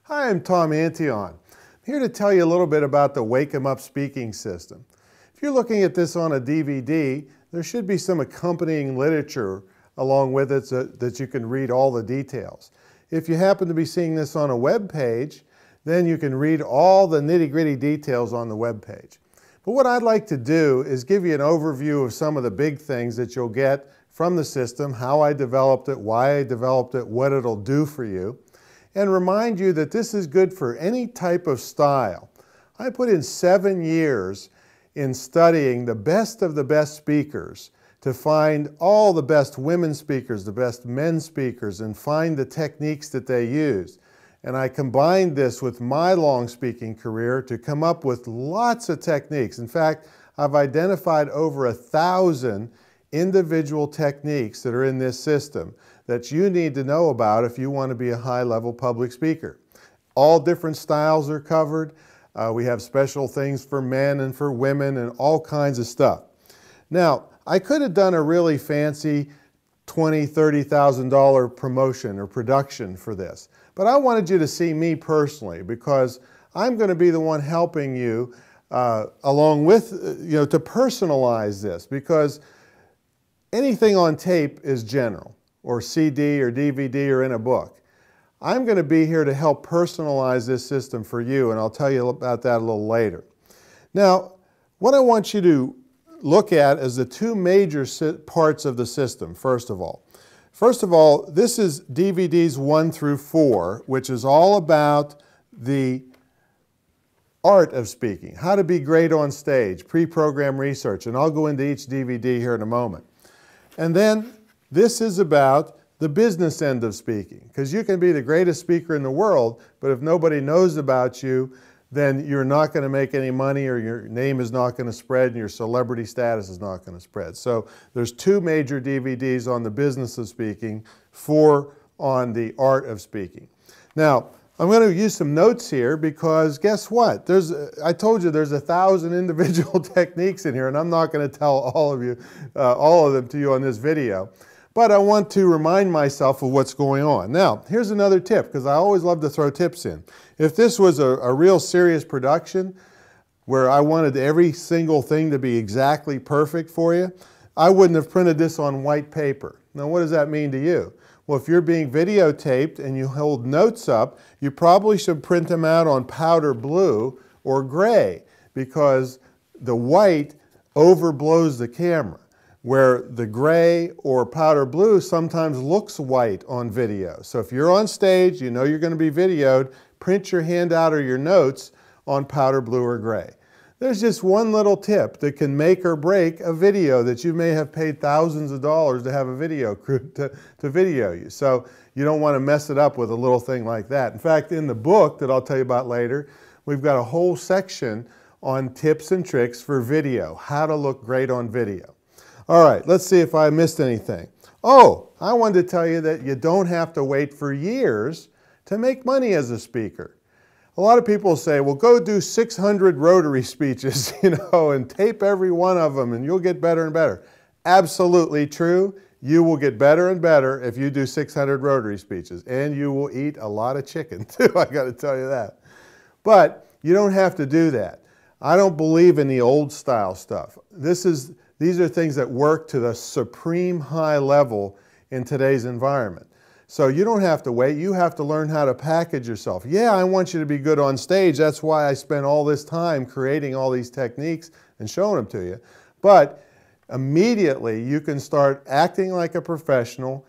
Hi, I'm Tom Antion. I'm here to tell you a little bit about the Wake 'em Up speaking system. If you're looking at this on a DVD, there should be some accompanying literature along with it so that you can read all the details. If you happen to be seeing this on a web page, then you can read all the nitty-gritty details on the web page. But what I'd like to do is give you an overview of some of the big things that you'll get from the system, how I developed it, why I developed it, what it'll do for you, and remind you that this is good for any type of style. I put in 7 years in studying the best of the best speakers to find all the best women speakers, the best men speakers, and find the techniques that they use. And I combined this with my long speaking career to come up with lots of techniques. In fact, I've identified over 1,000 individual techniques that are in this system that you need to know about if you want to be a high-level public speaker. All different styles are covered. We have special things for men and for women and all kinds of stuff. Now, I could have done a really fancy $20,000, $30,000 promotion or production for this, but I wanted you to see me personally because I'm going to be the one helping you along with, to personalize this, because anything on tape is general, or CD or DVD or in a book. I'm going to be here to help personalize this system for you, and I'll tell you about that a little later. Now, what I want you to look at is the two major parts of the system, first of all. First of all, this is DVDs 1 through 4, which is all about the art of speaking, how to be great on stage, pre-program research, and I'll go into each DVD here in a moment. And then this is about the business end of speaking, because you can be the greatest speaker in the world, but if nobody knows about you, then you're not going to make any money, or your name is not going to spread, and your celebrity status is not going to spread. So there's 2 major DVDs on the business of speaking, 4 on the art of speaking. Now, I'm going to use some notes here because guess what? I told you there's 1,000 individual techniques in here, and I'm not going to tell all of them to you on this video. But I want to remind myself of what's going on. Now, here's another tip, because I always love to throw tips in. If this was a real serious production where I wanted every single thing to be exactly perfect for you, I wouldn't have printed this on white paper. Now, what does that mean to you? Well, if you're being videotaped and you hold notes up, you probably should print them out on powder blue or gray, because the white overblows the camera, where the gray or powder blue sometimes looks white on video. So if you're on stage, you know you're going to be videoed, print your handout or your notes on powder blue or gray. There's just one little tip that can make or break a video that you may have paid thousands of dollars to have a video crew to video you. So you don't want to mess it up with a little thing like that. In fact, in the book that I'll tell you about later, we've got a whole section on tips and tricks for video, how to look great on video. All right, let's see if I missed anything. Oh, I wanted to tell you that you don't have to wait for years to make money as a speaker. A lot of people say, well, go do 600 rotary speeches, and tape every one of them and you'll get better and better. Absolutely true. You will get better and better if you do 600 rotary speeches, and you will eat a lot of chicken too, I got to tell you that. But you don't have to do that. I don't believe in the old style stuff. These are things that work to the supreme high level in today's environment. So you don't have to wait. You have to learn how to package yourself. Yeah, I want you to be good on stage. That's why I spent all this time creating all these techniques and showing them to you. But immediately you can start acting like a professional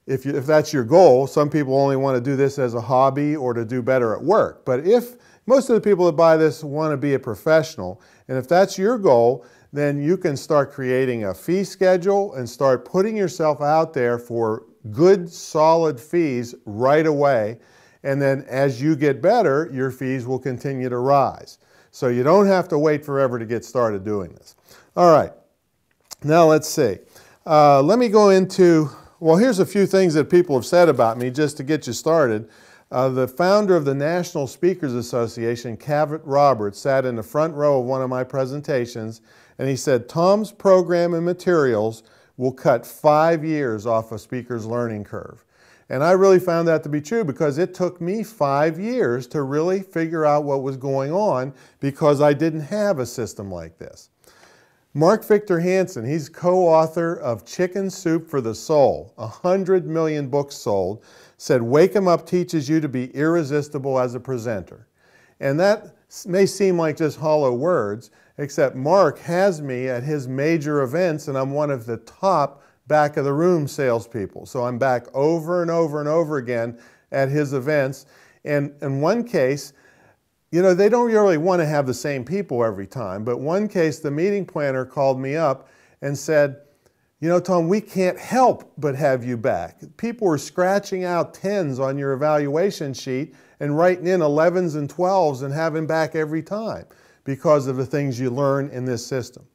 if that's your goal. Some people only want to do this as a hobby or to do better at work. But if most of the people that buy this want to be a professional, and if that's your goal, then you can start creating a fee schedule and start putting yourself out there for good, solid fees right away. And then as you get better, your fees will continue to rise. So you don't have to wait forever to get started doing this. All right, now let's see. Let me go into, well, here's a few things that people have said about me just to get you started. The founder of the National Speakers Association, Cavett Roberts, sat in the front row of one of my presentations, and he said, Tom's program and materials will cut 5 years off a speaker's learning curve. And I really found that to be true because it took me 5 years to really figure out what was going on because I didn't have a system like this. Mark Victor Hansen, he's co-author of Chicken Soup for the Soul, 100 million books sold, said Wake 'em Up teaches you to be irresistible as a presenter. And that may seem like just hollow words, except Mark has me at his major events and I'm one of the top back of the room salespeople. So I'm back over and over and over again at his events. And in one case, you know, they don't really want to have the same people every time, but one case the meeting planner called me up and said, you know, Tom, we can't help but have you back. People were scratching out 10s on your evaluation sheet and writing in 11s and 12s and having back every time because of the things you learn in this system.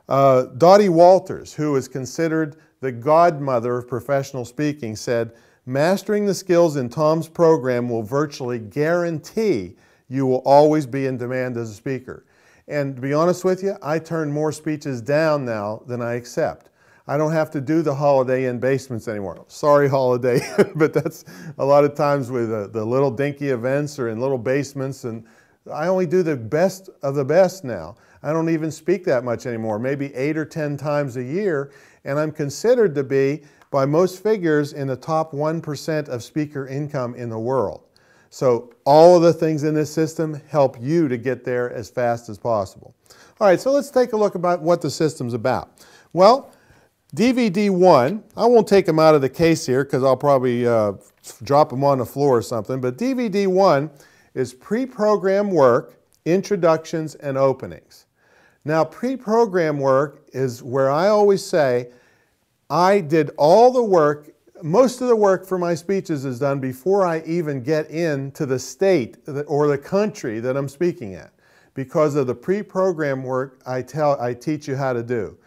Dottie Walters, who is considered the godmother of professional speaking, said, mastering the skills in Tom's program will virtually guarantee you will always be in demand as a speaker. And to be honest with you, I turn more speeches down now than I accept. I don't have to do the Holiday Inn basements anymore. Sorry, Holiday Inn, but that's a lot of times with the little dinky events or in little basements, and I only do the best of the best now. I don't even speak that much anymore, maybe 8 or 10 times a year, and I'm considered to be, by most figures, in the top 1% of speaker income in the world. So all of the things in this system help you to get there as fast as possible. All right, so let's take a look about what the system's about. Well, DVD 1, I won't take them out of the case here because I'll probably drop them on the floor or something, but DVD 1 is pre-program work, introductions, and openings. Now, pre-program work is where I always say, I did all the work, most of the work for my speeches is done before I even get into the state or the country that I'm speaking at. Because of the pre-program work I teach you how to do.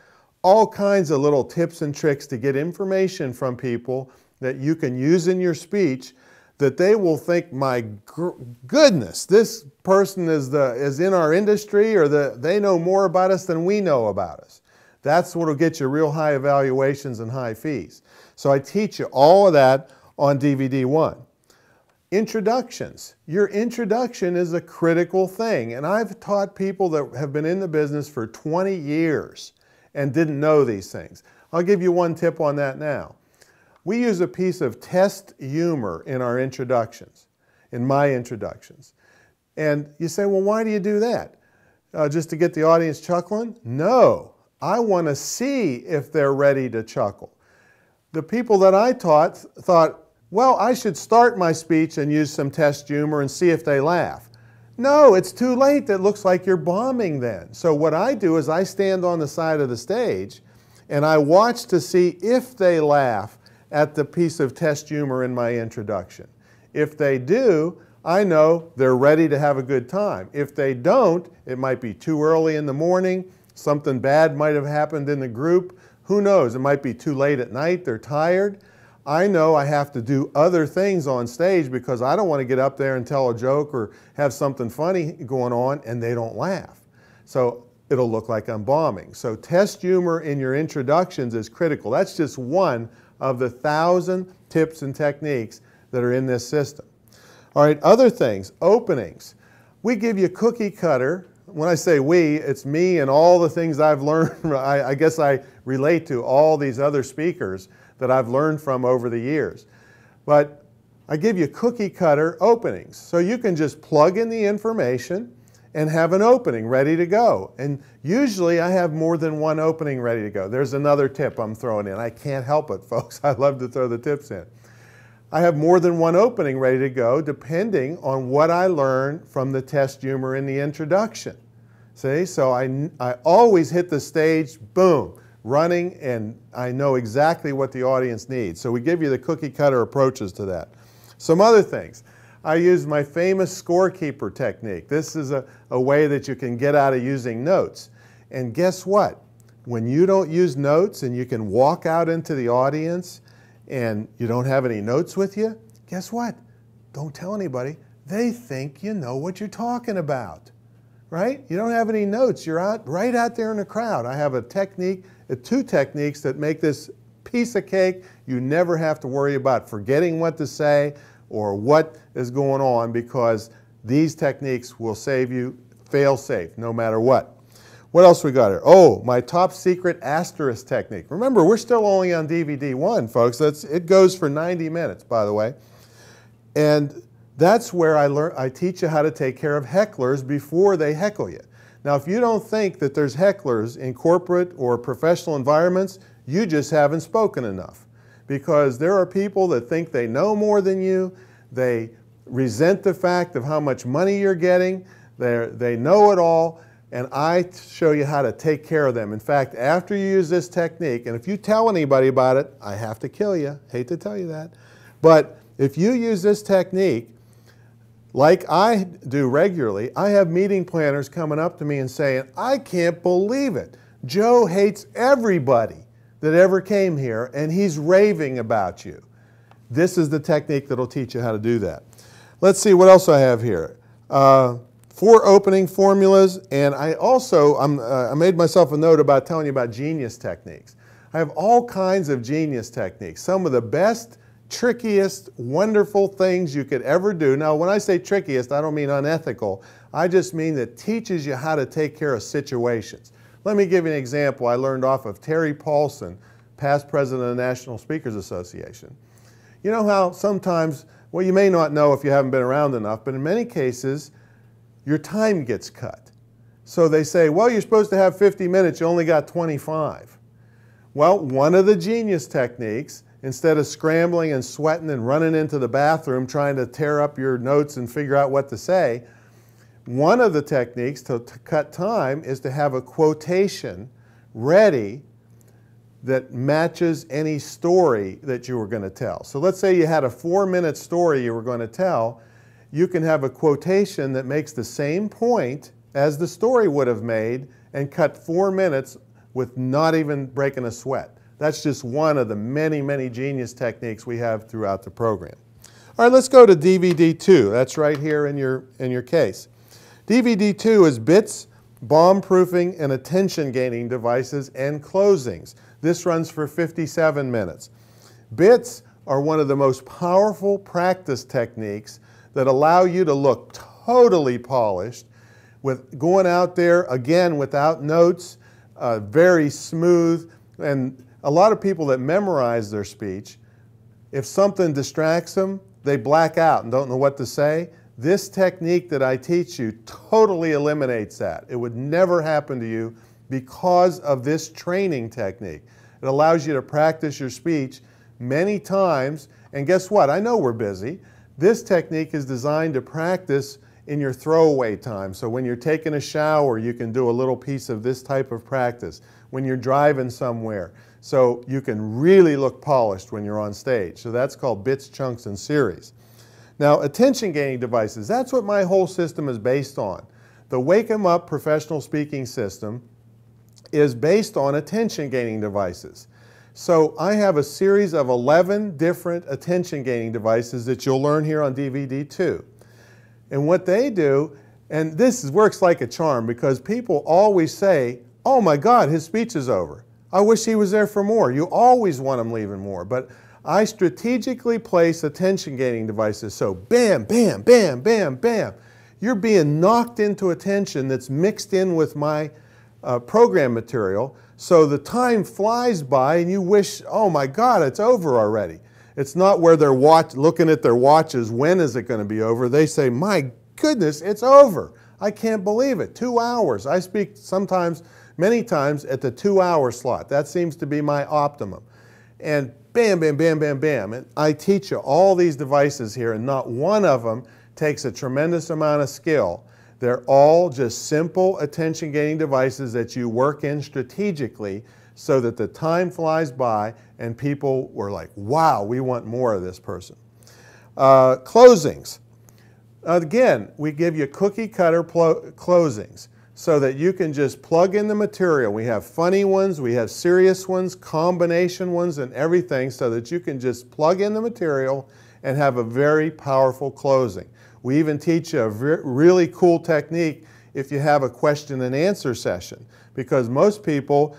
All kinds of little tips and tricks to get information from people that you can use in your speech that they will think, my goodness, this person is in our industry, or they know more about us than we know about us. That's what will get you real high evaluations and high fees. So I teach you all of that on DVD 1. Introductions. Your introduction is a critical thing, and I've taught people that have been in the business for 20 years and didn't know these things. I'll give you one tip on that now. We use a piece of test humor in our introductions, in my introductions. And you say, well, why do you do that? Just to get the audience chuckling? No, I want to see if they're ready to chuckle. The people that I taught thought, well, I should start my speech and use some test humor and see if they laugh. No, it's too late. That looks like you're bombing then. So what I do is I stand on the side of the stage and I watch to see if they laugh at the piece of test humor in my introduction. If they do, I know they're ready to have a good time. If they don't, it might be too early in the morning, something bad might have happened in the group, who knows, it might be too late at night, they're tired. I know I have to do other things on stage because I don't want to get up there and tell a joke or have something funny going on and they don't laugh. So it'll look like I'm bombing. So test humor in your introductions is critical. That's just one of the 1,000 tips and techniques that are in this system. All right, other things, openings. We give you cookie cutter. When I say we, it's me and all the things I've learned. I guess I relate to all these other speakers that I've learned from over the years. But I give you cookie cutter openings. So you can just plug in the information and have an opening ready to go. And usually I have more than one opening ready to go. There's another tip I'm throwing in. I can't help it, folks. I love to throw the tips in. I have more than one opening ready to go depending on what I learned from the test humor in the introduction. See, so I always hit the stage, boom, running, and I know exactly what the audience needs. So we give you the cookie cutter approaches to that. Some other things. I use my famous Scorekeeper Technique. This is a way that you can get out of using notes. And guess what? When you don't use notes and you can walk out into the audience and you don't have any notes with you, guess what? Don't tell anybody. They think you know what you're talking about, right? You don't have any notes. You're right out there in the crowd. I have a technique, two techniques that make this piece of cake. You never have to worry about forgetting what to say or what is going on, because these techniques will save you fail-safe no matter what. What else we got here? Oh, my top secret asterisk technique. Remember, we're still only on DVD 1, folks. It goes for 90 minutes, by the way. And that's where I teach you how to take care of hecklers before they heckle you. Now, if you don't think that there's hecklers in corporate or professional environments, you just haven't spoken enough. Because there are people that think they know more than you. They resent the fact of how much money you're getting. They know it all. And I show you how to take care of them. In fact, after you use this technique, and if you tell anybody about it, I have to kill you. Hate to tell you that. But if you use this technique, like I do regularly, I have meeting planners coming up to me and saying, I can't believe it. Joe hates everybody that ever came here, and he's raving about you. This is the technique that will teach you how to do that. Let's see what else I have here. 4 opening formulas, and I made myself a note about telling you about genius techniques. I have all kinds of genius techniques, some of the best, trickiest, wonderful things you could ever do. Now, when I say trickiest, I don't mean unethical. I just mean that teaches you how to take care of situations. Let me give you an example I learned off of Terry Paulson, past president of the National Speakers Association. You know how sometimes, well, you may not know if you haven't been around enough, but in many cases, your time gets cut. So they say, well, you're supposed to have 50 minutes, you only got 25. Well, one of the genius techniques, instead of scrambling and sweating and running into the bathroom trying to tear up your notes and figure out what to say, one of the techniques to cut time is to have a quotation ready that matches any story that you were going to tell. So let's say you had a 4-minute story you were going to tell. You can have a quotation that makes the same point as the story would have made and cut 4 minutes with not even breaking a sweat. That's just one of the many, many genius techniques we have throughout the program. All right, let's go to DVD 2. That's right here in your case. DVD 2 is bits, bomb-proofing, and attention-gaining devices and closings. This runs for 57 minutes. Bits are one of the most powerful practice techniques that allow you to look totally polished, with going out there, again, without notes, very smooth. And a lot of people that memorize their speech, if something distracts them, they black out and don't know what to say. This technique that I teach you totally eliminates that. It would never happen to you because of this training technique. It allows you to practice your speech many times. And guess what? I know we're busy. This technique is designed to practice in your throwaway time. So when you're taking a shower, you can do a little piece of this type of practice. When you're driving somewhere, so you can really look polished when you're on stage. So that's called bits, chunks, and series. Now, attention-gaining devices, that's what my whole system is based on. The Wake 'em Up professional speaking system is based on attention-gaining devices. So I have a series of 11 different attention-gaining devices that you'll learn here on DVD 2. And what they do, and this works like a charm, because people always say, oh my God, his speech is over. I wish he was there for more. You always want him leaving more. But I strategically place attention-gaining devices. So bam, bam, bam, bam, bam. You're being knocked into attention that's mixed in with my program material. So the time flies by and you wish, oh my God, it's over already. It's not where they're looking at their watches, when is it going to be over? They say, my goodness, it's over. I can't believe it. 2 hours. I speak sometimes, many times at the 2-hour slot. That seems to be my optimum. And bam, bam, bam, bam, bam. And I teach you all these devices here, and not one of them takes a tremendous amount of skill. They're all just simple attention-gaining devices that you work in strategically so that the time flies by and people were like, wow, we want more of this person. Closings. Again, we give you cookie cutter closings so that you can just plug in the material. We have funny ones, we have serious ones, combination ones, and everything so that you can just plug in the material and have a very powerful closing. We even teach you a really cool technique if you have a question and answer session, because most people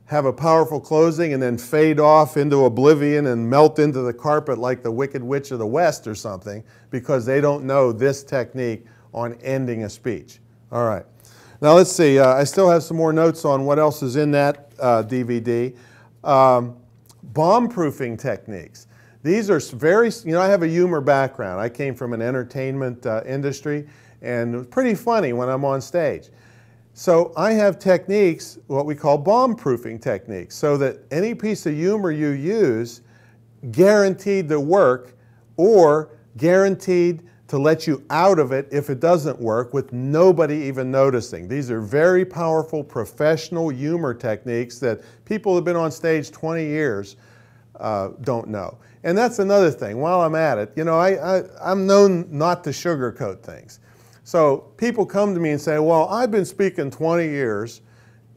have a powerful closing and then fade off into oblivion and melt into the carpet like the Wicked Witch of the West or something, because they don't know this technique on ending a speech. All right. Now let's see. I still have some more notes on what else is in that DVD. Bomb-proofing techniques. These are very, I have a humor background. I came from an entertainment industry, and it was pretty funny when I'm on stage. So I have techniques, what we call bomb-proofing techniques, so that any piece of humor you use, guaranteed to work, or guaranteed to let you out of it if it doesn't work with nobody even noticing. These are very powerful professional humor techniques that people who have been on stage 20 years don't know. And that's another thing. While I'm at it, I'm known not to sugarcoat things. So people come to me and say, well, I've been speaking 20 years,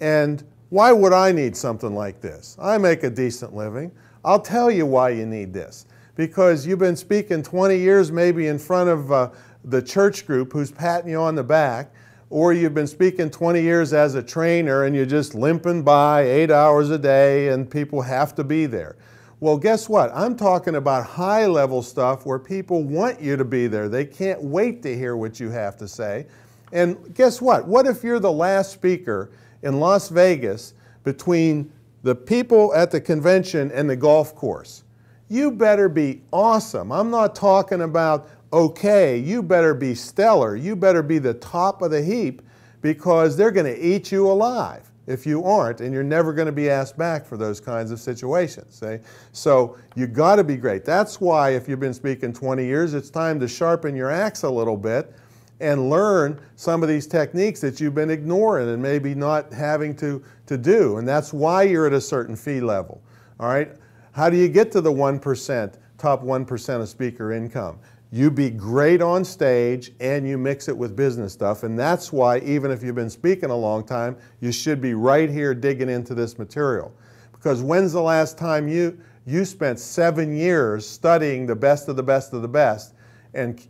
and why would I need something like this? I make a decent living. I'll tell you why you need this. Because you've been speaking 20 years maybe in front of the church group who's patting you on the back, or you've been speaking 20 years as a trainer and you're just limping by 8 hours a day and people have to be there. Well, guess what? I'm talking about high-level stuff where people want you to be there. They can't wait to hear what you have to say. And guess what? What if you're the last speaker in Las Vegas between the people at the convention and the golf course? You better be awesome. I'm not talking about okay. You better be stellar. You better be the top of the heap, because they're going to eat you alive if you aren't, and you're never going to be asked back for those kinds of situations. See? So you got to be great. That's why if you've been speaking 20 years, it's time to sharpen your axe a little bit and learn some of these techniques that you've been ignoring and maybe not having to do. And that's why you're at a certain fee level. All right? How do you get to the 1%, top 1% of speaker income? You be great on stage and you mix it with business stuff, and that's why even if you've been speaking a long time, you should be right here digging into this material. Because when's the last time you spent 7 years studying the best of the best of the best and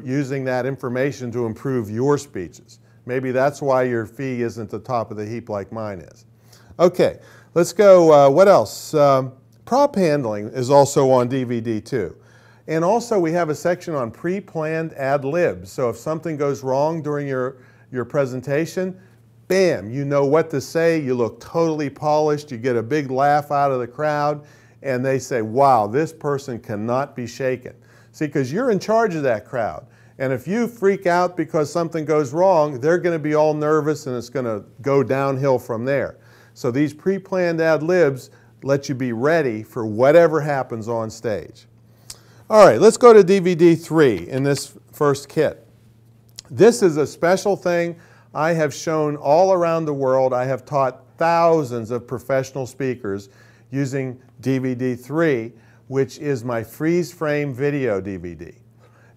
using that information to improve your speeches? Maybe that's why your fee isn't the top of the heap like mine is. Okay, let's go. What else? Prop handling is also on DVD too. And also we have a section on pre-planned ad libs. So if something goes wrong during your presentation, bam, you know what to say, you look totally polished, you get a big laugh out of the crowd, and they say, wow, this person cannot be shaken. See, because you're in charge of that crowd. And if you freak out because something goes wrong, they're going to be all nervous and it's going to go downhill from there. So these pre-planned ad libs let you be ready for whatever happens on stage. All right, let's go to DVD 3 in this first kit. This is a special thing I have shown all around the world. I have taught thousands of professional speakers using DVD 3, which is my freeze frame video DVD.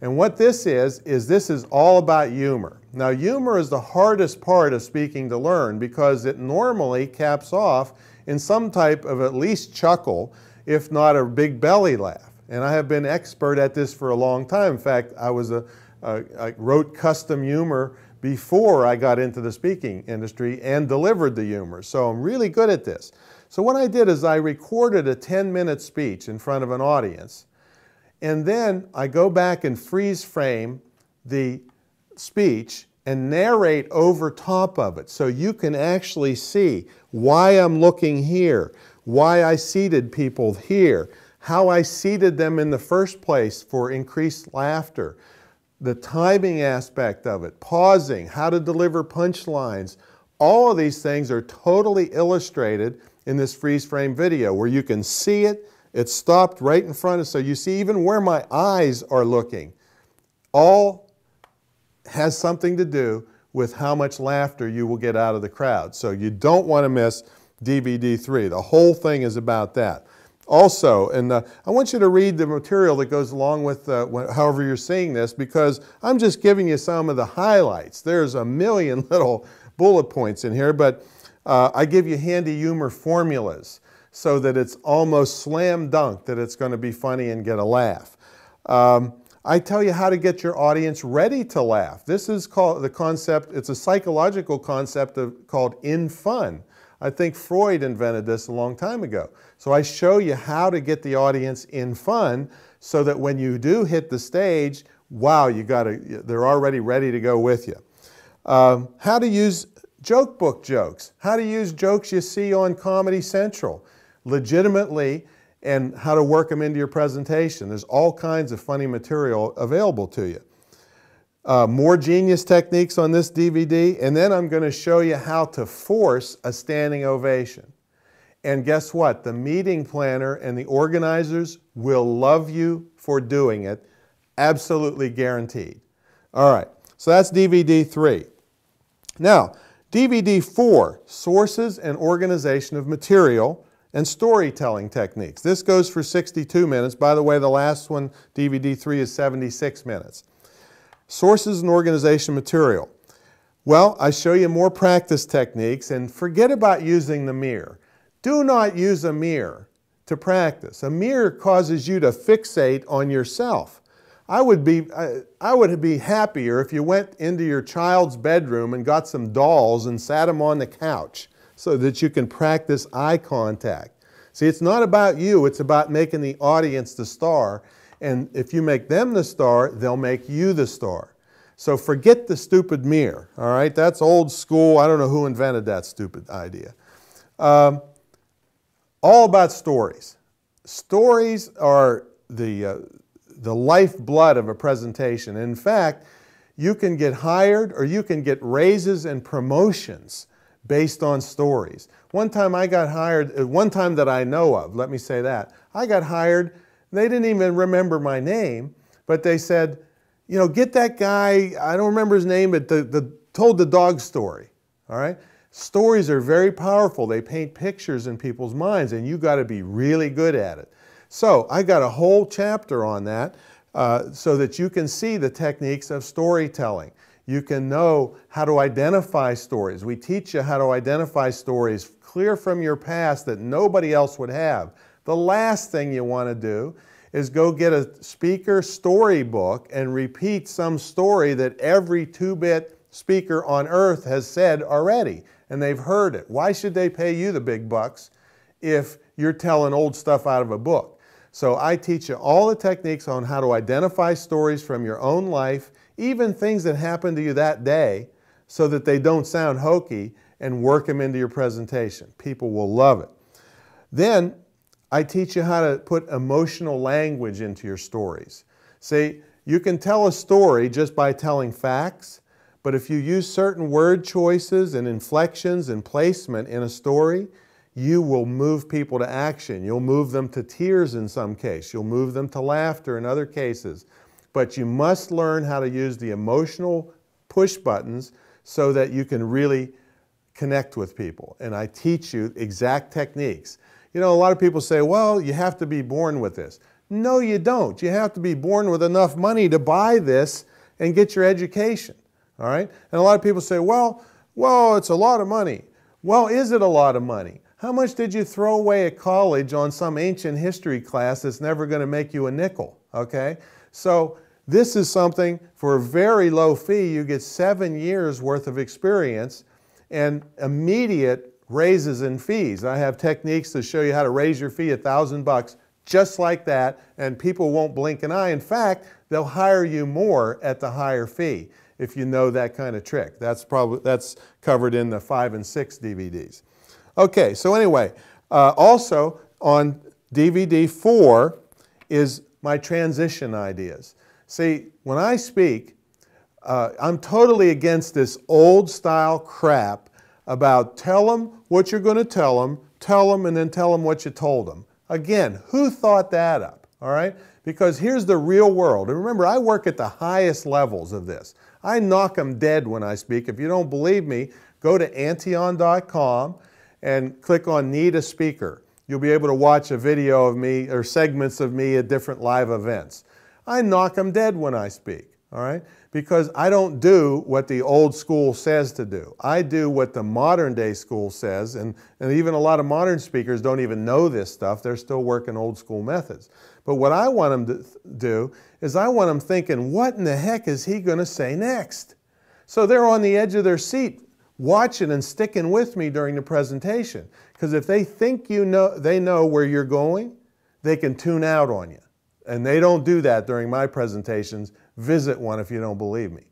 And what this is all about humor. Now, humor is the hardest part of speaking to learn because it normally caps off in some type of at least chuckle, if not a big belly laugh. And I have been expert at this for a long time. In fact, I wrote custom humor before I got into the speaking industry and delivered the humor. So I'm really good at this. So what I did is I recorded a 10-minute speech in front of an audience, and then I go back and freeze frame the speech and narrate over top of it so you can actually see why I'm looking here, why I seated people here, how I seated them in the first place for increased laughter, the timing aspect of it, pausing, how to deliver punchlines. All of these things are totally illustrated in this freeze frame video where you can see it. It's stopped right in front of, so you see even where my eyes are looking. All has something to do with how much laughter you will get out of the crowd. So you don't want to miss DVD 3. The whole thing is about that. Also, and I want you to read the material that goes along with however you're seeing this, because I'm just giving you some of the highlights. There's a million little bullet points in here, but I give you handy humor formulas so that it's almost slam dunk that it's going to be funny and get a laugh. I tell you how to get your audience ready to laugh. This is called the concept, it's a psychological concept called in fun. I think Freud invented this a long time ago. So I show you how to get the audience in fun so that when you do hit the stage, wow, they're already ready to go with you. How to use joke book jokes. How to use jokes you see on Comedy Central legitimately, and how to work them into your presentation. There's all kinds of funny material available to you. More genius techniques on this DVD, and then I'm going to show you how to force a standing ovation. And guess what? The meeting planner and the organizers will love you for doing it. Absolutely guaranteed. All right, so that's DVD 3. Now, DVD 4, Sources and Organization of Material and Storytelling Techniques. This goes for 62 minutes. By the way, the last one, DVD 3, is 76 minutes. Sources and Organization of Material. Well, I show you more practice techniques, and forget about using the mirror. Do not use a mirror to practice. A mirror causes you to fixate on yourself. I would be happier if you went into your child's bedroom and got some dolls and sat them on the couch so that you can practice eye contact. See, it's not about you, it's about making the audience the star. And if you make them the star, they'll make you the star. So forget the stupid mirror, all right? That's old school. I don't know who invented that stupid idea. All about stories. Stories are the lifeblood of a presentation. In fact, you can get hired or you can get raises and promotions based on stories. One time I got hired, one time that I know of, let me say that, I got hired, they didn't even remember my name, but they said, you know, get that guy, I don't remember his name, but told the dog story, all right? Stories are very powerful. They paint pictures in people's minds, and you got to be really good at it. So I got a whole chapter on that so that you can see the techniques of storytelling. You can know how to identify stories. We teach you how to identify stories clear from your past that nobody else would have. The last thing you want to do is go get a speaker storybook and repeat some story that every 2-bit speaker on earth has said already, and they've heard it. Why should they pay you the big bucks if you're telling old stuff out of a book? So I teach you all the techniques on how to identify stories from your own life, even things that happened to you that day, so that they don't sound hokey, and work them into your presentation. People will love it. Then I teach you how to put emotional language into your stories. See, you can tell a story just by telling facts, but if you use certain word choices and inflections and placement in a story, you will move people to action. You'll move them to tears in some case. You'll move them to laughter in other cases. But you must learn how to use the emotional push buttons so that you can really connect with people. And I teach you exact techniques. You know, a lot of people say, well, you have to be born with this. No, you don't. You have to be born with enough money to buy this and get your education. All right? And a lot of people say, well, it's a lot of money. Well, is it a lot of money? How much did you throw away at college on some ancient history class that's never going to make you a nickel? Okay? So this is something for a very low fee. You get 7 years worth of experience and immediate raises in fees. I have techniques to show you how to raise your fee $1,000 just like that, and people won't blink an eye. In fact, they'll hire you more at the higher fee if you know that kind of trick. That's covered in the 5 and 6 DVDs. Okay, so anyway, also on DVD 4 is my transition ideas. See, when I speak, I'm totally against this old style crap about tell them what you're going to tell them, and then tell them what you told them. Again, who thought that up, all right? Because here's the real world. And remember, I work at the highest levels of this. I knock them dead when I speak. If you don't believe me, go to Antion.com and click on Need a Speaker. You'll be able to watch a video of me or segments of me at different live events. I knock them dead when I speak, all right? Because I don't do what the old school says to do. I do what the modern day school says, and even a lot of modern speakers don't even know this stuff. They're still working old school methods. But what I want them to do is I want them thinking, what in the heck is he going to say next? So they're on the edge of their seat watching and sticking with me during the presentation. Because if they think they know where you're going, they can tune out on you. And they don't do that during my presentations. Visit one if you don't believe me.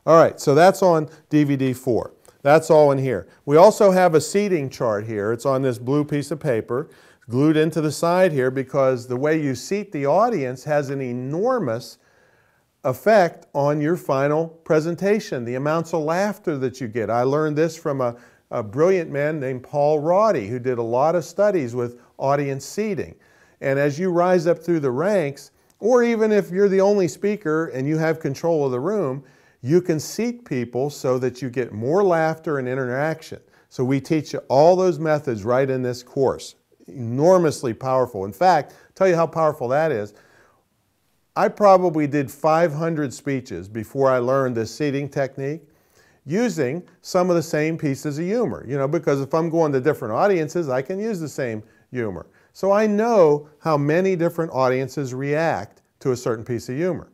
All right, so that's on DVD 4. That's all in here. We also have a seating chart here. It's on this blue piece of paper, glued into the side here, because the way you seat the audience has an enormous effect on your final presentation, the amounts of laughter that you get. I learned this from a brilliant man named Paul Roddy, who did a lot of studies with audience seating. And as you rise up through the ranks, or even if you're the only speaker and you have control of the room, you can seat people so that you get more laughter and interaction. So we teach you all those methods right in this course. Enormously powerful. In fact, I'll tell you how powerful that is. I probably did 500 speeches before I learned this seating technique using some of the same pieces of humor. You know, because if I'm going to different audiences, I can use the same humor. So I know how many different audiences react to a certain piece of humor.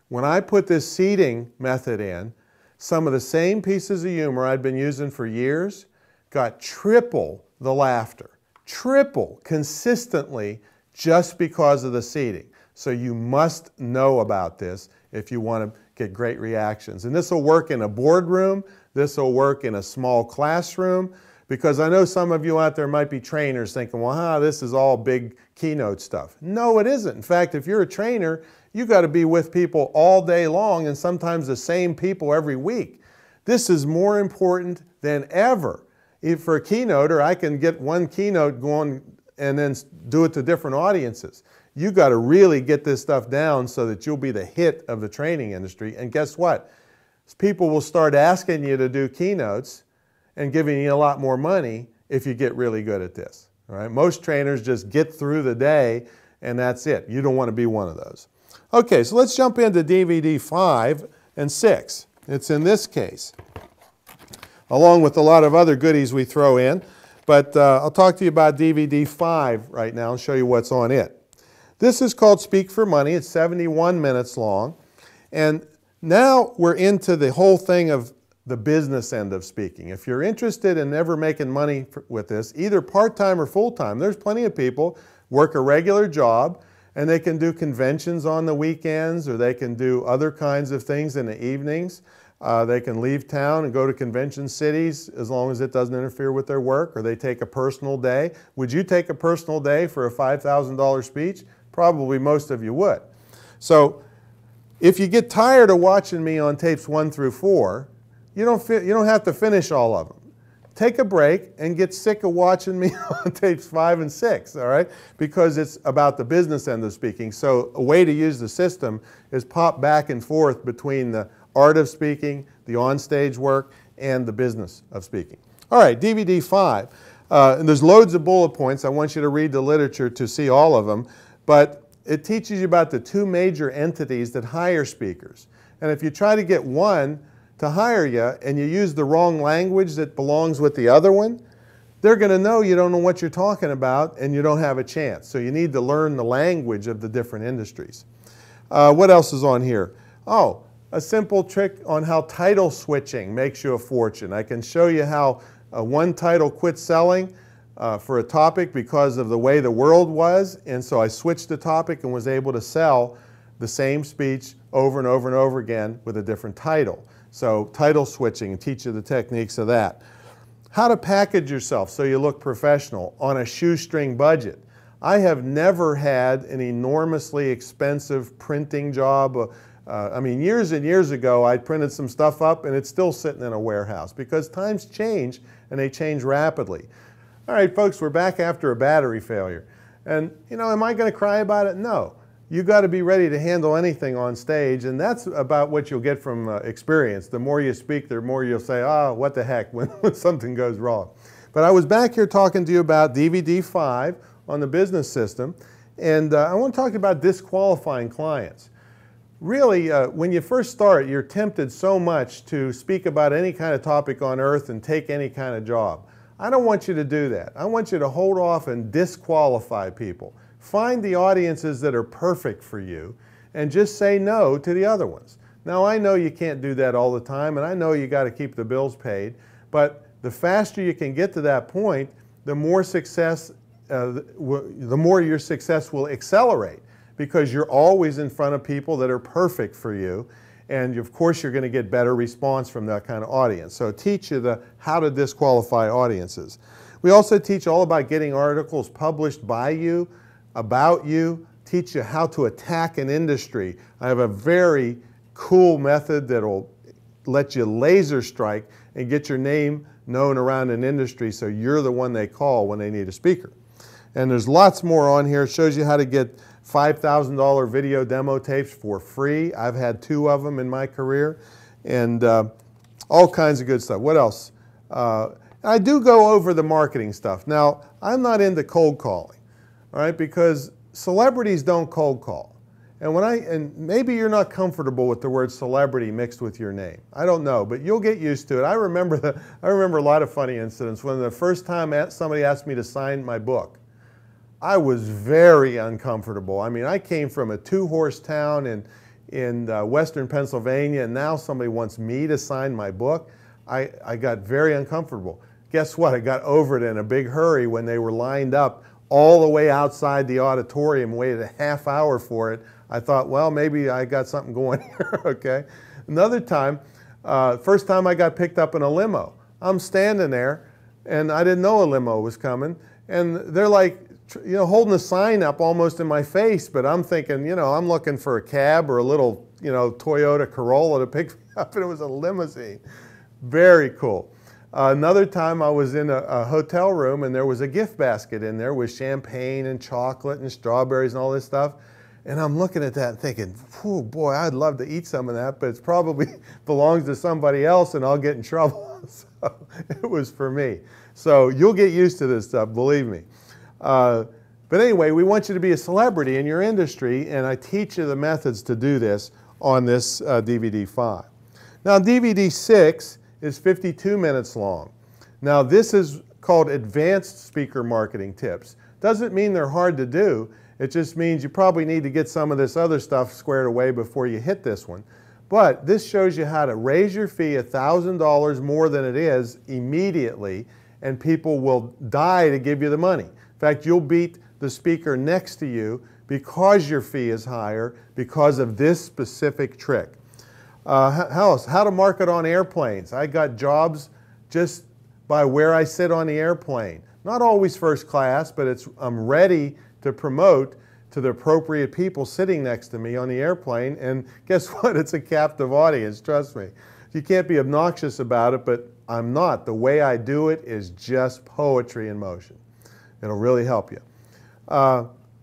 When I put this seating method in, some of the same pieces of humor I'd been using for years got triple the laughter. Triple consistently just because of the seating. So you must know about this if you want to get great reactions. And this will work in a boardroom. This will work in a small classroom. Because I know some of you out there might be trainers thinking, well, this is all big keynote stuff. No, it isn't. In fact, if you're a trainer, you've got to be with people all day long and sometimes the same people every week. This is more important than ever. If for a keynoter, I can get one keynote going and then do it to different audiences. You've got to really get this stuff down so that you'll be the hit of the training industry. And guess what? People will start asking you to do keynotes and giving you a lot more money if you get really good at this. All right? Most trainers just get through the day and that's it. You don't want to be one of those. Okay, so let's jump into DVD 5 and 6. It's in this case, along with a lot of other goodies we throw in. But I'll talk to you about DVD 5 right now and show you what's on it. This is called Speak for Money. It's 71 minutes long. And now we're into the whole thing of the business end of speaking. If you're interested in ever making money with this, either part-time or full-time, there's plenty of people work a regular job and they can do conventions on the weekends, or they can do other kinds of things in the evenings. They can leave town and go to convention cities as long as it doesn't interfere with their work, or they take a personal day. Would you take a personal day for a $5,000 speech? Probably most of you would. So if you get tired of watching me on tapes 1 through 4, you don't have to finish all of them. Take a break and get sick of watching me on tapes 5 and 6, all right? Because it's about the business end of speaking. So a way to use the system is pop back and forth between the art of speaking, the onstage work, and the business of speaking. All right, DVD 5. And there's loads of bullet points. I want you to read the literature to see all of them. But it teaches you about the 2 major entities that hire speakers. And if you try to get one to hire you and you use the wrong language that belongs with the other one, they're going to know you don't know what you're talking about and you don't have a chance. So you need to learn the language of the different industries. What else is on here? Oh, a simple trick on how title switching makes you a fortune. I can show you how one title quit selling for a topic because of the way the world was, and so I switched the topic and was able to sell the same speech over and over and over again with a different title. So title switching, and teach you the techniques of that. How to package yourself so you look professional on a shoestring budget. I have never had an enormously expensive printing job. I mean, years and years ago, I printed some stuff up and it's still sitting in a warehouse because times change and they change rapidly. All right, folks, we're back after a battery failure. And, you know, am I going to cry about it? No. You got to be ready to handle anything on stage, and that's about what you'll get from experience. The more you speak, the more you'll say, oh, what the heck, when something goes wrong. But I was back here talking to you about DVD 5 on the business system, and I want to talk about disqualifying clients. Really, when you first start, you're tempted so much to speak about any kind of topic on earth and take any kind of job. I don't want you to do that. I want you to hold off and disqualify people. Find the audiences that are perfect for you and just say no to the other ones. Now I know you can't do that all the time, and I know you got to keep the bills paid, but the faster you can get to that point, the more your success will accelerate, because you're always in front of people that are perfect for you, and of course you're going to get better response from that kind of audience. So teach you how to disqualify audiences. We also teach all about getting articles published by you, about you, teach you how to attack an industry. I have a very cool method that'll let you laser strike and get your name known around an industry so you're the one they call when they need a speaker. And there's lots more on here. It shows you how to get $5,000 video demo tapes for free. I've had 2 of them in my career, and all kinds of good stuff. What else? I do go over the marketing stuff. Now, I'm not into cold calling, all right, because celebrities don't cold call. And maybe you're not comfortable with the word celebrity mixed with your name. I don't know, but you'll get used to it. I remember a lot of funny incidents. When the first time somebody asked me to sign my book, I was very uncomfortable. I mean, I came from a 2-horse town in western Pennsylvania, and now somebody wants me to sign my book. I got very uncomfortable. Guess what? I got over it in a big hurry when they were lined up all the way outside the auditorium, waited a half hour for it. I thought, well, maybe I got something going here, okay? Another time, first time I got picked up in a limo. I'm standing there, and I didn't know a limo was coming, and they're like, you know, holding a sign up almost in my face, but I'm thinking, you know, I'm looking for a cab or a little, you know, Toyota Corolla to pick me up, and it was a limousine. Very cool. Another time I was in a hotel room, and there was a gift basket in there with champagne and chocolate and strawberries and all this stuff. And I'm looking at that and thinking, oh boy, I'd love to eat some of that, but it probably belongs to somebody else and I'll get in trouble. So it was for me. So you'll get used to this stuff, believe me. But anyway, we want you to be a celebrity in your industry, and I teach you the methods to do this on this DVD 5. Now DVD 6 is 52 minutes long. Now this is called Advanced Speaker Marketing Tips. Doesn't mean they're hard to do. It just means you probably need to get some of this other stuff squared away before you hit this one. But this shows you how to raise your fee $1,000 more than it is immediately, and people will die to give you the money. In fact, you'll beat the speaker next to you because your fee is higher because of this specific trick. How to market on airplanes. I got jobs just by where I sit on the airplane. Not always first class, but I'm ready to promote to the appropriate people sitting next to me on the airplane, and guess what? It's a captive audience, trust me. You can't be obnoxious about it, but I'm not. The way I do it is just poetry in motion. It'll really help you.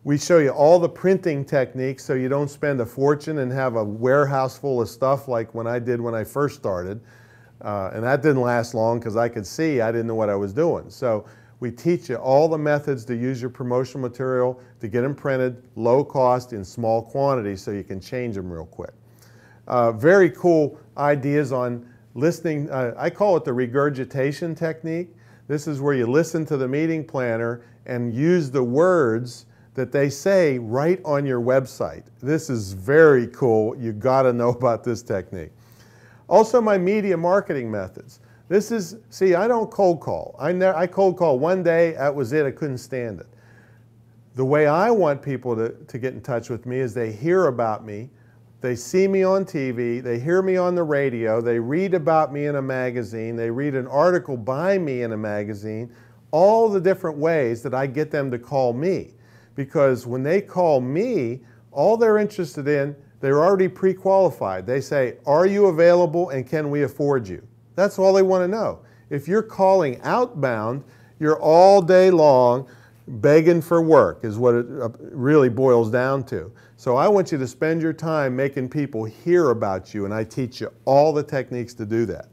We show you all the printing techniques so you don't spend a fortune and have a warehouse full of stuff like when I did when I first started. And that didn't last long because I could see I didn't know what I was doing. So we teach you all the methods to use your promotional material to get them printed, low cost, in small quantities so you can change them real quick. Very cool ideas on listening. I call it the regurgitation technique. This is where you listen to the meeting planner and use the words that they say right on your website. This is very cool. You got to know about this technique. Also, my media marketing methods. This is, see, I don't cold call. I cold call one day, that was it, I couldn't stand it. The way I want people to get in touch with me is they hear about me, they see me on TV, they hear me on the radio, they read about me in a magazine, they read an article by me in a magazine, all the different ways that I get them to call me. Because when they call me, all they're interested in, they're already pre-qualified. They say, are you available and can we afford you? That's all they want to know. If you're calling outbound, you're all day long begging for work is what it really boils down to. So I want you to spend your time making people hear about you, and I teach you all the techniques to do that.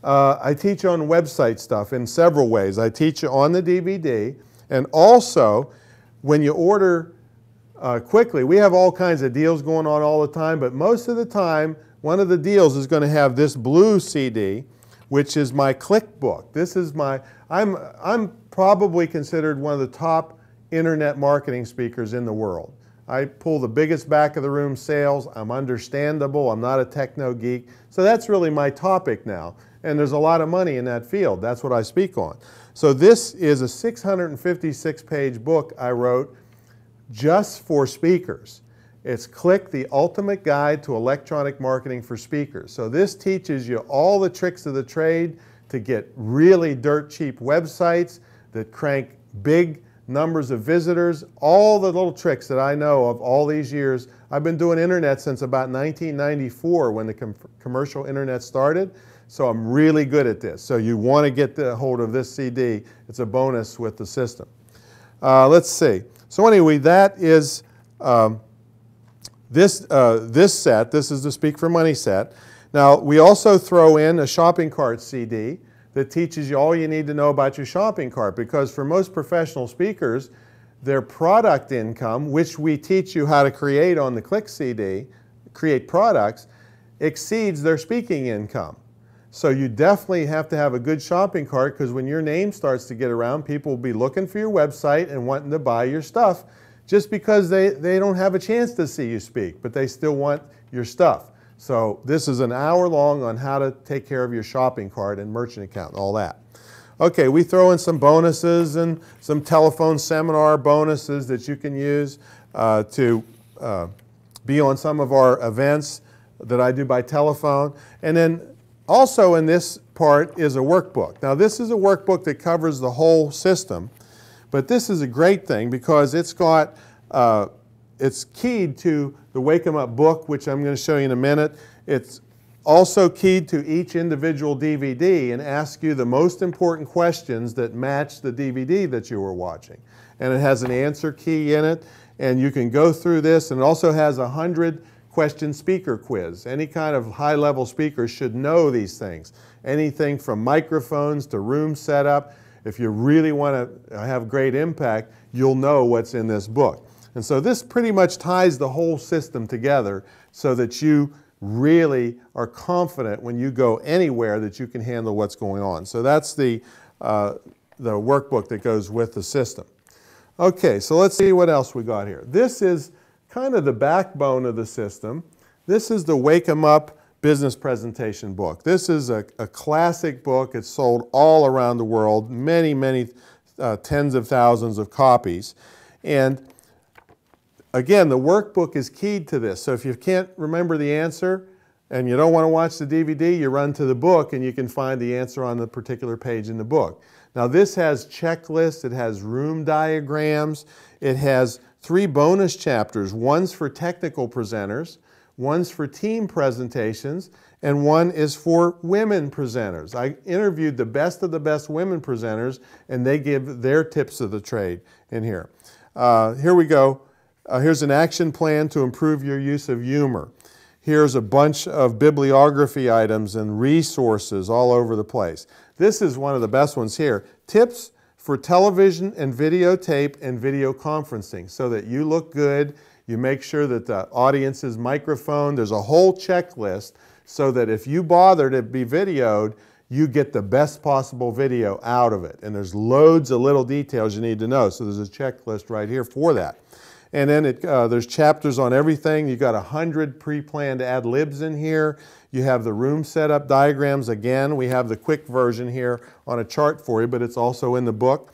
I teach on website stuff in several ways. I teach you on the DVD, and also when you order quickly, we have all kinds of deals going on all the time, but most of the time, one of the deals is going to have this blue CD, which is my click book. This is my, I'm probably considered one of the top internet marketing speakers in the world. I pull the biggest back of the room sales. I'm understandable. I'm not a techno geek. So that's really my topic now. And there's a lot of money in that field. That's what I speak on. So this is a 656-page book I wrote just for speakers. It's Click, the Ultimate Guide to Electronic Marketing for Speakers. So this teaches you all the tricks of the trade to get really dirt cheap websites that crank big numbers of visitors, all the little tricks that I know of all these years. I've been doing internet since about 1994 when the commercial internet started, so I'm really good at this. So you want to get the hold of this CD. It's a bonus with the system. Let's see. So anyway, that is this set. This is the Speak for Money set. Now, we also throw in a shopping cart CD that teaches you all you need to know about your shopping cart, because for most professional speakers, their product income, which we teach you how to create on the Click CD, create products, exceeds their speaking income. So you definitely have to have a good shopping cart, because when your name starts to get around, people will be looking for your website and wanting to buy your stuff just because they don't have a chance to see you speak, but they still want your stuff. So this is an hour long on how to take care of your shopping cart and merchant account and all that. Okay, we throw in some bonuses and some telephone seminar bonuses that you can use to be on some of our events that I do by telephone. And then also in this part is a workbook. Now this is a workbook that covers the whole system, but this is a great thing because it's got it's keyed to the Wake 'em Up book, which I'm going to show you in a minute. It's also keyed to each individual DVD and asks you the most important questions that match the DVD that you were watching. And it has an answer key in it, and you can go through this, and it also has a 100-question speaker quiz. Any kind of high-level speaker should know these things. Anything from microphones to room setup. If you really want to have great impact, you'll know what's in this book. And so this pretty much ties the whole system together so that you really are confident when you go anywhere that you can handle what's going on. So that's the workbook that goes with the system. Okay, so let's see what else we got here. This is kind of the backbone of the system. This is the Wake 'em Up business presentation book. This is a classic book. It's sold all around the world, many tens of thousands of copies. And again, the workbook is keyed to this. So if you can't remember the answer and you don't want to watch the DVD, you run to the book and you can find the answer on the particular page in the book. Now this has checklists, it has room diagrams, it has 3 bonus chapters. One's for technical presenters, one's for team presentations, and one is for women presenters. I interviewed the best of the best women presenters, and they give their tips of the trade in here. Here we go. Here's an action plan to improve your use of humor. Here's a bunch of bibliography items and resources all over the place. This is one of the best ones here. Tips for television and videotape and video conferencing so that you look good. You make sure that the audience is microphoned. There's a whole checklist so that if you bother to be videoed, you get the best possible video out of it. And there's loads of little details you need to know. So there's a checklist right here for that. And then there's chapters on everything. You've got 100 pre-planned ad libs in here. You have the room setup diagrams. Again, we have the quick version here on a chart for you, but it's also in the book.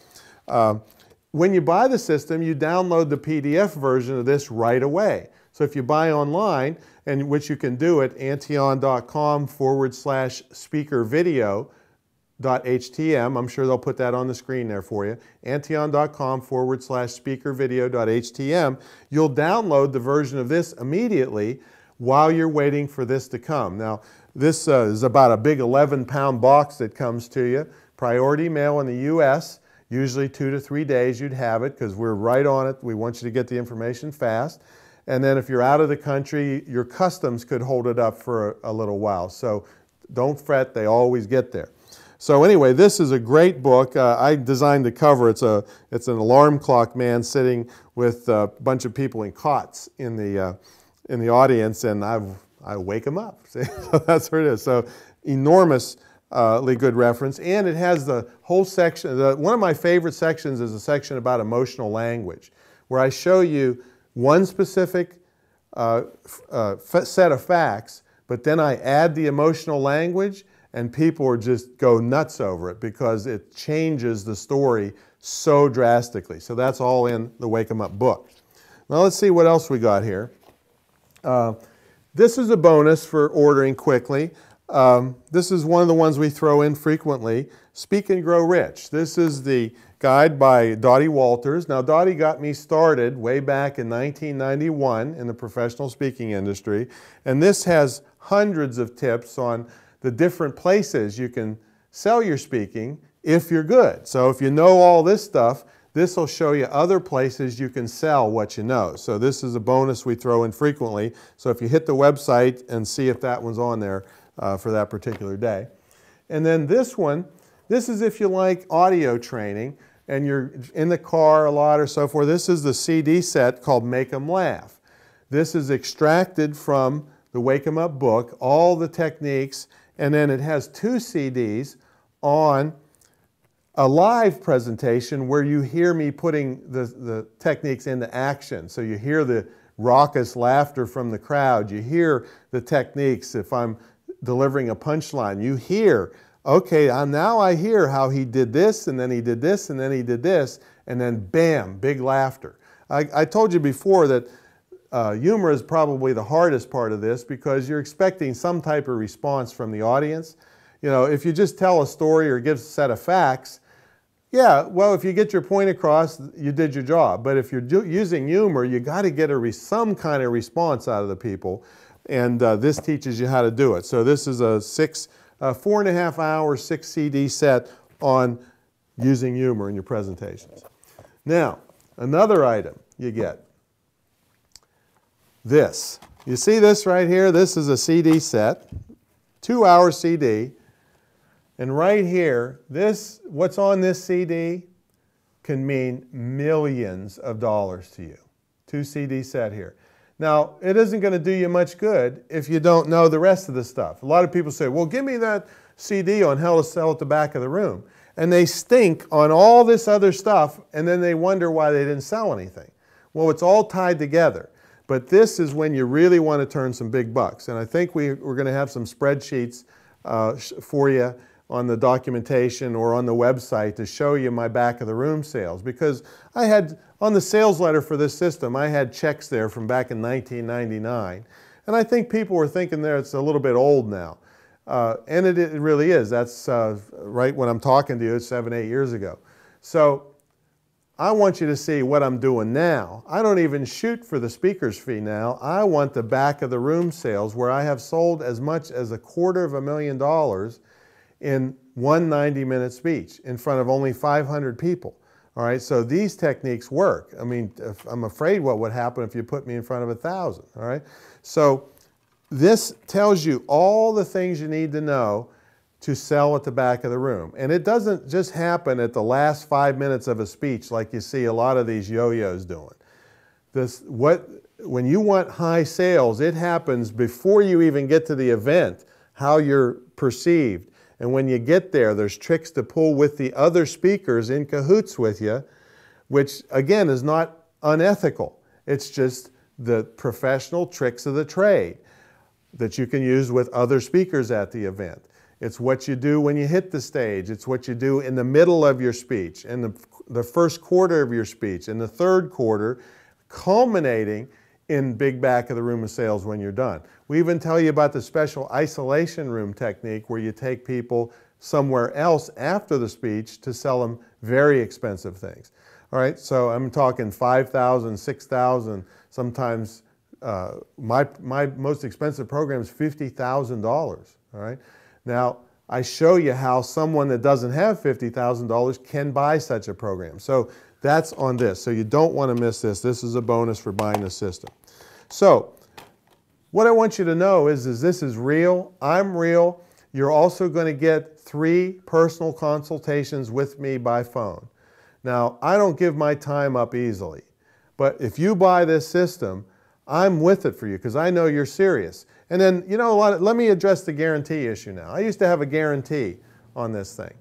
When you buy the system, you download the PDF version of this right away. So if you buy online, and which you can do at antion.com/speakervideo.htm. I'm sure they'll put that on the screen there for you. antion.com/speakervideo.htm. You'll download the version of this immediately while you're waiting for this to come. Now, this is about a big 11-pound box that comes to you. Priority mail in the U.S., usually 2 to 3 days you'd have it because we're right on it. We want you to get the information fast. And then if you're out of the country, your customs could hold it up for a little while. So don't fret, they always get there. So anyway, this is a great book. I designed the cover. It's an alarm clock man sitting with a bunch of people in cots in the audience, and I wake them up. See? So that's where it is. So enormously good reference, and it has the whole section. One of my favorite sections is a section about emotional language, where I show you one specific set of facts, but then I add the emotional language, and people are just go nuts over it because it changes the story so drastically. So that's all in the Wake 'em Up book. Now let's see what else we got here. This is a bonus for ordering quickly. This is one of the ones we throw in frequently. Speak and Grow Rich. This is the guide by Dottie Walters. Now Dottie got me started way back in 1991 in the professional speaking industry, and this has hundreds of tips on the different places you can sell your speaking if you're good. So if you know all this stuff, this will show you other places you can sell what you know. So this is a bonus we throw in frequently. So if you hit the website and see if that one's on there for that particular day. And then this one, this is if you like audio training and you're in the car a lot or so forth. This is the CD set called Make 'em Laugh. This is extracted from the Wake 'em Up book, all the techniques, and then it has 2 CDs on a live presentation where you hear me putting the techniques into action. So you hear the raucous laughter from the crowd. You hear the techniques if I'm delivering a punchline. You hear, okay, now I hear how he did this, and then he did this, and then he did this, and then bam, big laughter. I told you before that humor is probably the hardest part of this because you're expecting some type of response from the audience. You know, if you just tell a story or give a set of facts, yeah, well, if you get your point across, you did your job. But if you're using humor, you got to get some kind of response out of the people, and this teaches you how to do it. So this is a 4.5 hour, 6 CD set on using humor in your presentations. Now, another item you get. This. You see this right here? This is a CD set, 2-hour CD. And right here, what's on this CD can mean millions of dollars to you. 2 CD set here. Now, it isn't going to do you much good if you don't know the rest of the stuff. A lot of people say, well, give me that CD on how to sell at the back of the room. And they stink on all this other stuff, and then they wonder why they didn't sell anything. Well, it's all tied together. But this is when you really want to turn some big bucks. And I think we're going to have some spreadsheets for you on the documentation or on the website to show you my back of the room sales. Because I had, on the sales letter for this system, I had checks there from back in 1999. And I think people were thinking there it's a little bit old now. And it really is. That's right when I'm talking to you, it's 7, 8 years ago. So I want you to see what I'm doing now. I don't even shoot for the speaker's fee now. I want the back of the room sales where I have sold as much as $250,000 in one 90-minute speech in front of only 500 people. All right, so these techniques work. I mean, I'm afraid what would happen if you put me in front of 1,000. All right, so this tells you all the things you need to know to sell at the back of the room. And it doesn't just happen at the last 5 minutes of a speech like you see a lot of these yo-yos doing. When you want high sales, it happens before you even get to the event, how you're perceived. And when you get there, there's tricks to pull with the other speakers in cahoots with you, which again is not unethical. It's just the professional tricks of the trade that you can use with other speakers at the event. It's what you do when you hit the stage. It's what you do in the middle of your speech, in the first quarter of your speech, in the third quarter, culminating in big back of the room of sales when you're done. We even tell you about the special isolation room technique where you take people somewhere else after the speech to sell them very expensive things. All right, so I'm talking $5,000, $6,000, sometimes my most expensive program is $50,000, all right? Now, I show you how someone that doesn't have $50,000 can buy such a program. So that's on this. So you don't want to miss this. This is a bonus for buying the system. So what I want you to know is this is real. I'm real. You're also going to get 3 personal consultations with me by phone. Now, I don't give my time up easily. But if you buy this system, I'm with it for you because I know you're serious. And then, you know, let me address the guarantee issue now. I used to have a guarantee on this thing.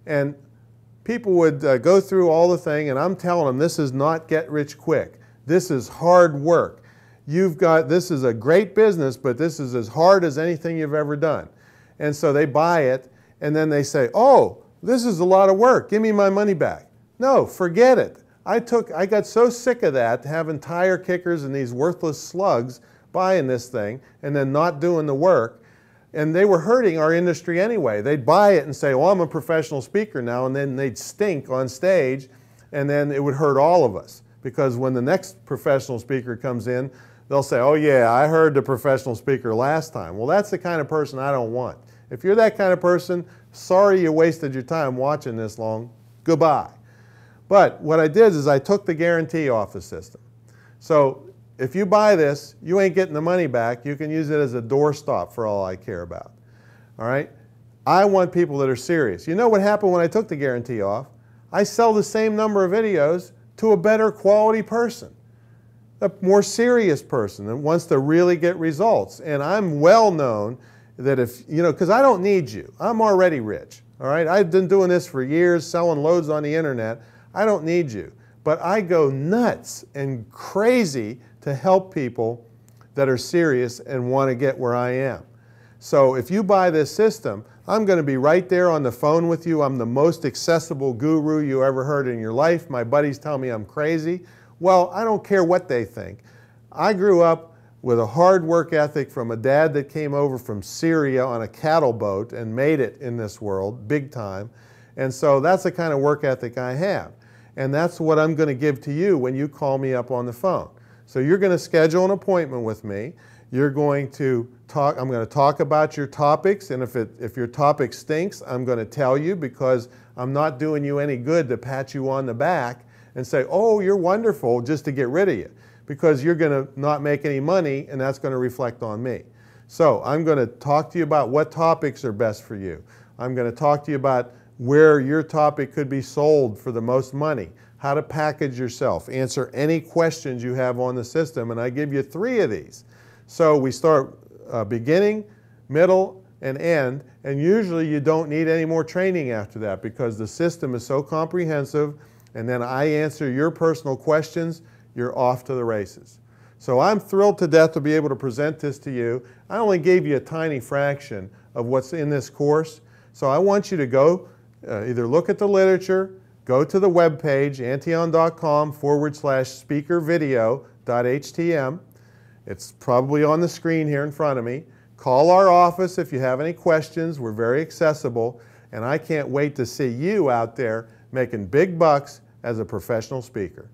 And people would go through all the thing, and I'm telling them this is not get rich quick. This is hard work. This is a great business, but this is as hard as anything you've ever done. And so they buy it, and then they say, oh, this is a lot of work. Give me my money back. No, forget it. I got so sick of that, having tire kickers and these worthless slugs buying this thing and then not doing the work. And they were hurting our industry anyway. They'd buy it and say, well, I'm a professional speaker now, and then they'd stink on stage, and then it would hurt all of us. Because when the next professional speaker comes in, they'll say, oh yeah, I heard the professional speaker last time. Well, that's the kind of person I don't want. If you're that kind of person, sorry you wasted your time watching this long. Goodbye. But what I did is I took the guarantee off the system. So if you buy this, you ain't getting the money back. You can use it as a doorstop for all I care about. All right? I want people that are serious. You know what happened when I took the guarantee off? I sell the same number of videos to a better quality person, a more serious person that wants to really get results. And I'm well known that if, you know, because I don't need you. I'm already rich. All right? I've been doing this for years, selling loads on the internet. I don't need you. But I go nuts and crazy to help people that are serious and want to get where I am. So if you buy this system, I'm going to be right there on the phone with you. I'm the most accessible guru you ever heard in your life. My buddies tell me I'm crazy. Well, I don't care what they think. I grew up with a hard work ethic from a dad that came over from Syria on a cattle boat and made it in this world, big time. And so that's the kind of work ethic I have. And that's what I'm going to give to you when you call me up on the phone. So you're going to schedule an appointment with me. You're going to talk, I'm going to talk about your topics, and if your topic stinks, I'm going to tell you, because I'm not doing you any good to pat you on the back and say, oh, you're wonderful, just to get rid of you, because you're going to not make any money, and that's going to reflect on me. So I'm going to talk to you about what topics are best for you. I'm going to talk to you about where your topic could be sold for the most money, how to package yourself, answer any questions you have on the system, and I give you 3 of these. So we start beginning, middle, and end, and usually you don't need any more training after that because the system is so comprehensive, and then I answer your personal questions, you're off to the races. So I'm thrilled to death to be able to present this to you. I only gave you a tiny fraction of what's in this course, so I want you to go either look at the literature, go to the web page, antion.com/speakervideo.htm. It's probably on the screen here in front of me. Call our office if you have any questions. We're very accessible, and I can't wait to see you out there making big bucks as a professional speaker.